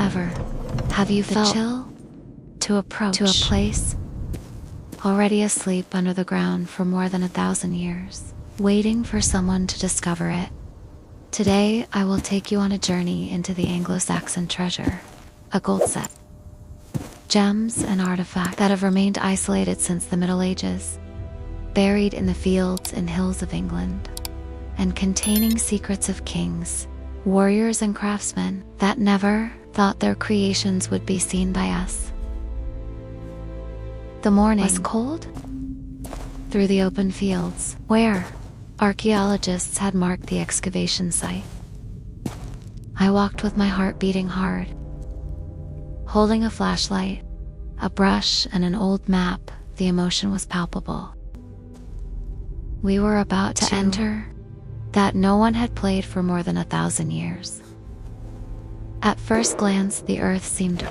ever have you felt the chill to approach to a place already asleep under the ground for more than 1,000 years, waiting for someone to discover it? Today, I will take you on a journey into the Anglo-Saxon treasure, a gold set. Gems and artifacts that have remained isolated since the Middle Ages, buried in the fields and hills of England, and containing secrets of kings, warriors, and craftsmen that never thought their creations would be seen by us. The morning was cold. Through the open fields, where archaeologists had marked the excavation site, I walked with my heart beating hard. Holding a flashlight, a brush, and an old map, the emotion was palpable. We were about to enter that no one had played for more than 1,000 years. At first glance, the earth seemed,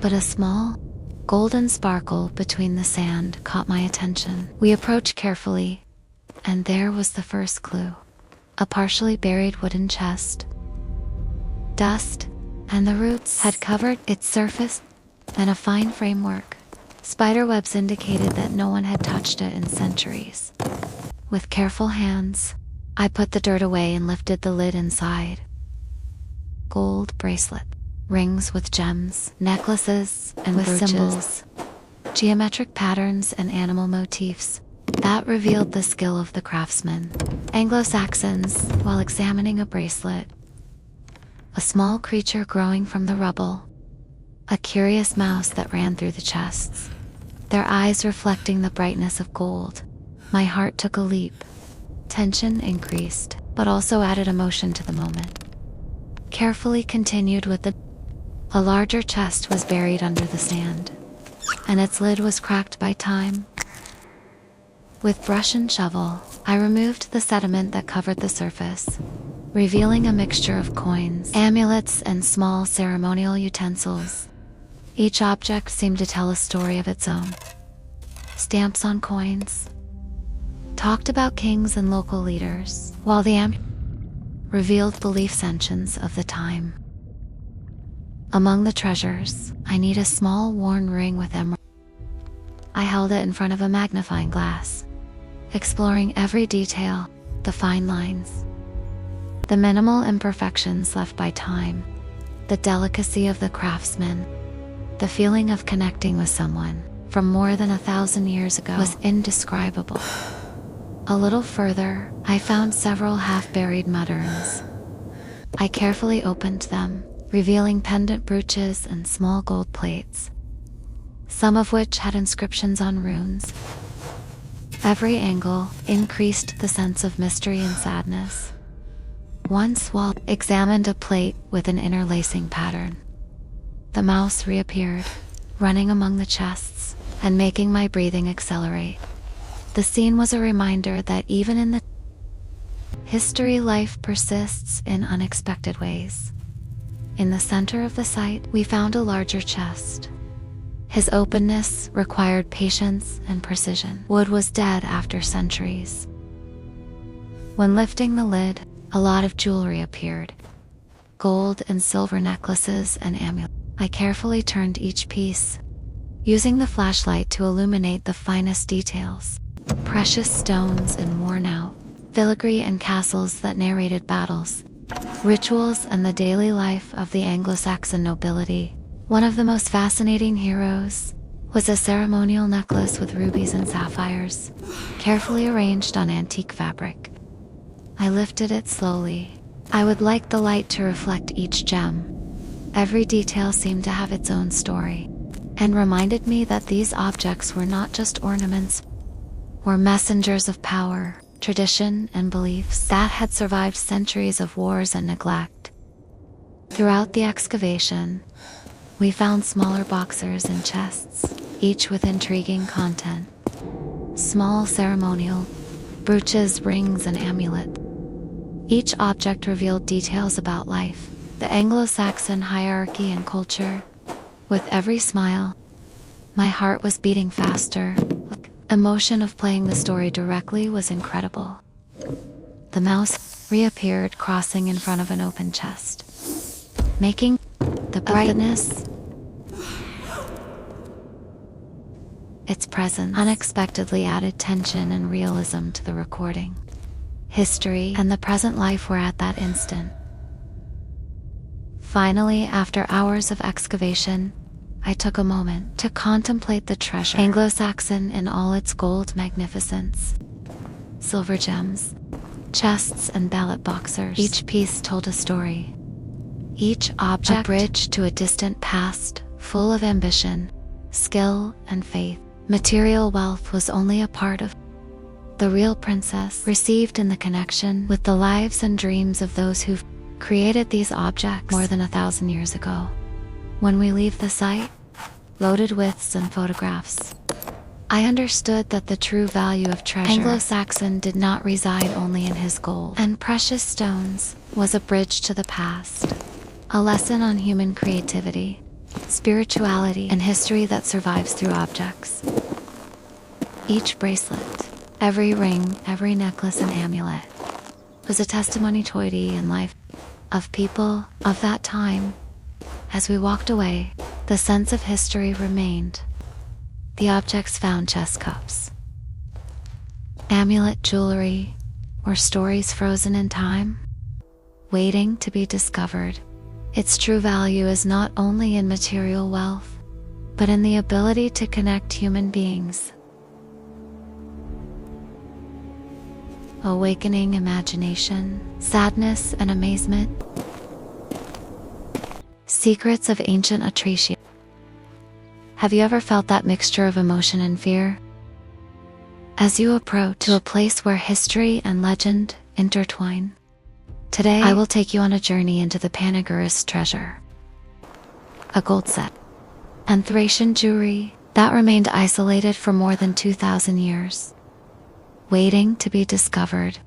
but a small, golden sparkle between the sand caught my attention. We approached carefully, and there was the first clue: a partially buried wooden chest. Dust and the roots had covered its surface, and a fine framework. Spiderwebs indicated that no one had touched it in centuries. With careful hands, I put the dirt away and lifted the lid inside. Gold bracelet, rings with gems, necklaces and with symbols, geometric patterns and animal motifs that revealed the skill of the craftsman. Anglo-Saxons, while examining a bracelet, a small creature growing from the rubble, a curious mouse that ran through the chests, their eyes reflecting the brightness of gold. My heart took a leap. Tension increased, but also added emotion to the moment. Carefully continued with a larger chest was buried under the sand, and its lid was cracked by time. With brush and shovel, I removed the sediment that covered the surface, revealing a mixture of coins, amulets, and small ceremonial utensils. Each object seemed to tell a story of its own. Stamps on coins talked about kings and local leaders, while the revealed belief sanctions of the time. Among the treasures, I need a small worn ring with emerald. I held it in front of a magnifying glass, exploring every detail, the fine lines, the minimal imperfections left by time, the delicacy of the craftsman. The feeling of connecting with someone from more than 1,000 years ago was indescribable. A little further, I found several half-buried mudderns. I carefully opened them, revealing pendant brooches and small gold plates, some of which had inscriptions on runes. Every angle increased the sense of mystery and sadness. Once while examined a plate with an interlacing pattern, the mouse reappeared, running among the chests and making my breathing accelerate. The scene was a reminder that even in the history, life persists in unexpected ways. In the center of the site, we found a larger chest. His openness required patience and precision. Wood was dead after centuries. When lifting the lid, a lot of jewelry appeared: gold and silver necklaces and amulets. I carefully turned each piece, using the flashlight to illuminate the finest details: precious stones and worn-out filigree and castles that narrated battles, rituals, and the daily life of the Anglo-Saxon nobility. One of the most fascinating heroes was a ceremonial necklace with rubies and sapphires, carefully arranged on antique fabric. I lifted it slowly. I would like the light to reflect each gem. Every detail seemed to have its own story, and reminded me that these objects were not just ornaments, were messengers of power, tradition, and beliefs that had survived centuries of wars and neglect. Throughout the excavation, we found smaller boxes and chests, each with intriguing content. Small ceremonial brooches, rings, and amulets. Each object revealed details about life, the Anglo-Saxon hierarchy and culture. With every smile, my heart was beating faster. The emotion of playing the story directly was incredible. The mouse reappeared, crossing in front of an open chest, making the brightness, its presence unexpectedly added tension and realism to the recording. History and the present life were at that instant. Finally, after hours of excavation, I took a moment to contemplate the treasure. Anglo-Saxon in all its gold magnificence. Silver gems, chests and ballot boxers. Each piece told a story. Each object a bridge to a distant past, full of ambition, skill, and faith. Material wealth was only a part of the real princess received in the connection with the lives and dreams of those who've created these objects more than 1,000 years ago. When we leave the site, loaded with and photographs, I understood that the true value of treasure Anglo-Saxon did not reside only in his gold and precious stones, was a bridge to the past, a lesson on human creativity, spirituality, and history that survives through objects. Each bracelet, every ring, every necklace and amulet was a testimony to the and life of people of that time. As we walked away, the sense of history remained. The objects found, chest cups, amulet jewelry, or stories frozen in time, waiting to be discovered. Its true value is not only in material wealth, but in the ability to connect human beings. Awakening imagination, sadness, and amazement. Secrets of ancient Treasure. Have you ever felt that mixture of emotion and fear? As you approach to a place where history and legend intertwine, today I will take you on a journey into the Panagurist treasure. A gold set and Thracian jewelry that remained isolated for more than 2,000 years, waiting to be discovered.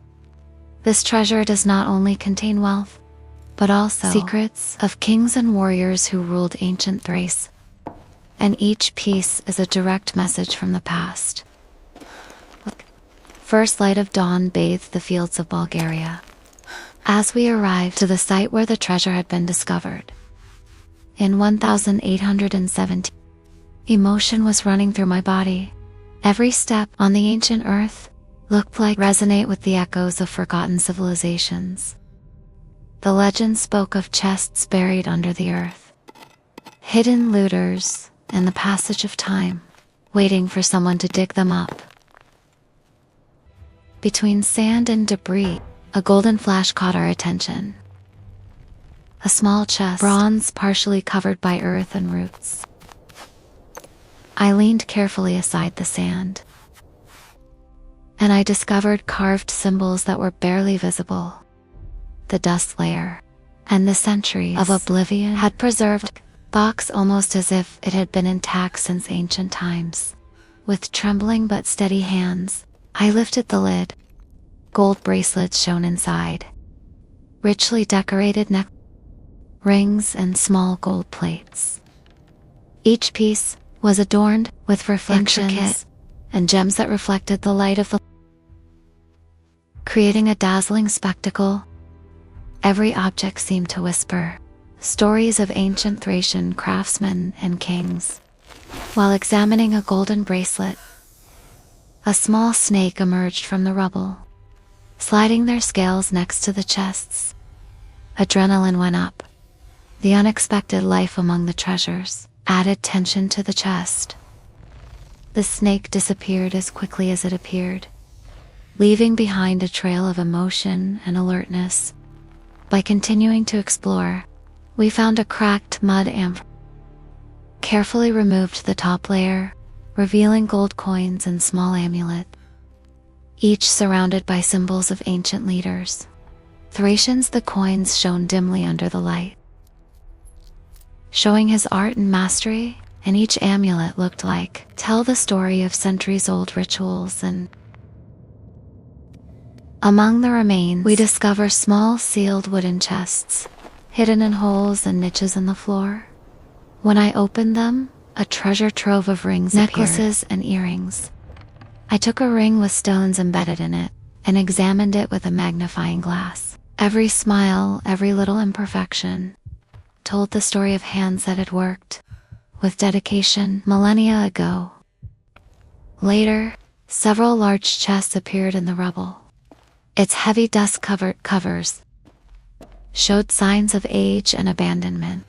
This treasure does not only contain wealth, but also secrets of kings and warriors who ruled ancient Thrace. And each piece is a direct message from the past. First light of dawn bathed the fields of Bulgaria as we arrived to the site where the treasure had been discovered. In 1817, emotion was running through my body. Every step on the ancient earth looked like resonate with the echoes of forgotten civilizations. The legend spoke of chests buried under the earth, hidden looters, and the passage of time, waiting for someone to dig them up. Between sand and debris, a golden flash caught our attention. A small chest, bronze partially covered by earth and roots. I leaned carefully aside the sand, and I discovered carved symbols that were barely visible. The dust layer and the centuries of oblivion had preserved the box almost as if it had been intact since ancient times. With trembling but steady hands, I lifted the lid. Gold bracelets shone inside, richly decorated neck rings and small gold plates. Each piece was adorned with reflections and gems that reflected the light of the creating a dazzling spectacle. Every object seemed to whisper stories of ancient Thracian craftsmen and kings. While examining a golden bracelet, a small snake emerged from the rubble, sliding their scales next to the chests. Adrenaline went up. The unexpected life among the treasures added tension to the chest. The snake disappeared as quickly as it appeared, leaving behind a trail of emotion and alertness. By continuing to explore, we found a cracked mud amp. Carefully removed the top layer, revealing gold coins and small amulets, each surrounded by symbols of ancient leaders. Thracians, the coins shone dimly under the light, showing his art and mastery, and each amulet looked like tell the story of centuries-old rituals. And among the remains, we discover small sealed wooden chests, hidden in holes and niches in the floor. When I opened them, a treasure trove of rings, necklaces, and earrings. I took a ring with stones embedded in it and examined it with a magnifying glass. Every smile, every little imperfection told the story of hands that had worked with dedication millennia ago. Later, several large chests appeared in the rubble. Its heavy dust-covered covers showed signs of age and abandonment.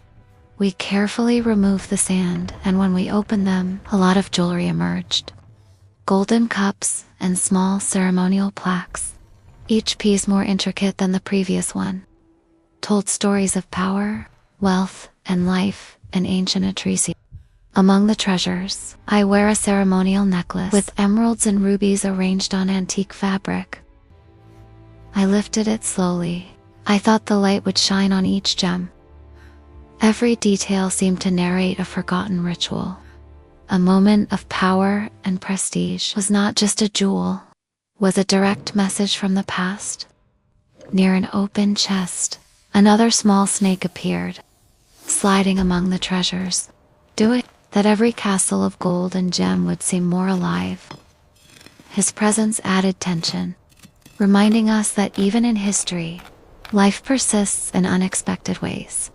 We carefully removed the sand, and when we opened them, a lot of jewelry emerged. Golden cups and small ceremonial plaques, each piece more intricate than the previous one, told stories of power, wealth, and life in ancient Treasure. Among the treasures, I wear a ceremonial necklace with emeralds and rubies arranged on antique fabric. I lifted it slowly. I thought the light would shine on each gem. Every detail seemed to narrate a forgotten ritual. A moment of power and prestige was not just a jewel, was a direct message from the past. Near an open chest, another small snake appeared, sliding among the treasures. Do it, that every castle of gold and gem would seem more alive. His presence added tension, reminding us that even in history, life persists in unexpected ways.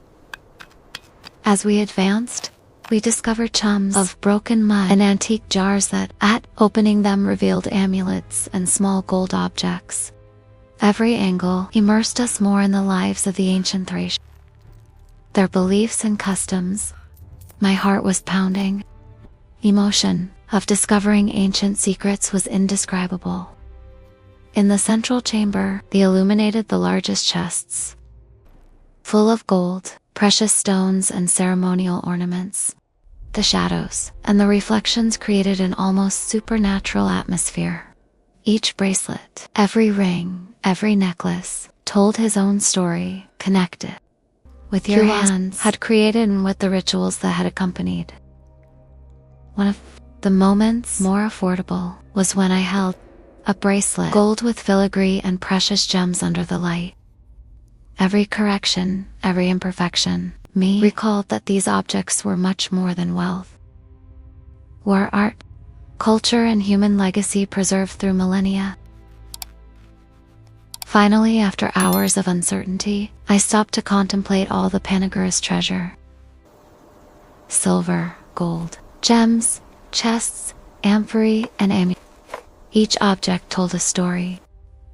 As we advanced, we discovered chums of broken mud and antique jars that, at opening them, revealed amulets and small gold objects. Every angle immersed us more in the lives of the ancient Thracians, their beliefs and customs. My heart was pounding. Emotion of discovering ancient secrets was indescribable. In the central chamber, they illuminated the largest chests, full of gold, precious stones, and ceremonial ornaments. The shadows and the reflections created an almost supernatural atmosphere. Each bracelet, every ring, every necklace, told his own story, connected with your hands, had created and with the rituals that had accompanied. One of the moments more affordable was when I held a bracelet, gold with filigree and precious gems under the light. Every correction, every imperfection, me recalled that these objects were much more than wealth. Were art, culture, and human legacy preserved through millennia. Finally, after hours of uncertainty, I stopped to contemplate all the Panagura's treasure. Silver, gold, gems, chests, amphorae, and amulets. Each object told a story,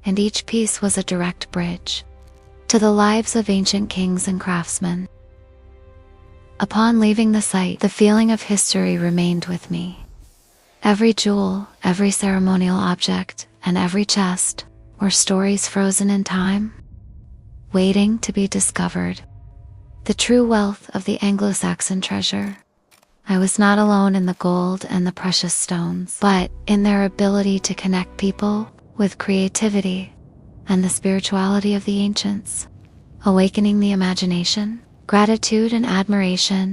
and each piece was a direct bridge to the lives of ancient kings and craftsmen. Upon leaving the site, the feeling of history remained with me. Every jewel, every ceremonial object, and every chest were stories frozen in time, waiting to be discovered. The true wealth of the Anglo-Saxon treasure. I was not alone in the gold and the precious stones, but in their ability to connect people with creativity and the spirituality of the ancients, awakening the imagination, gratitude, and admiration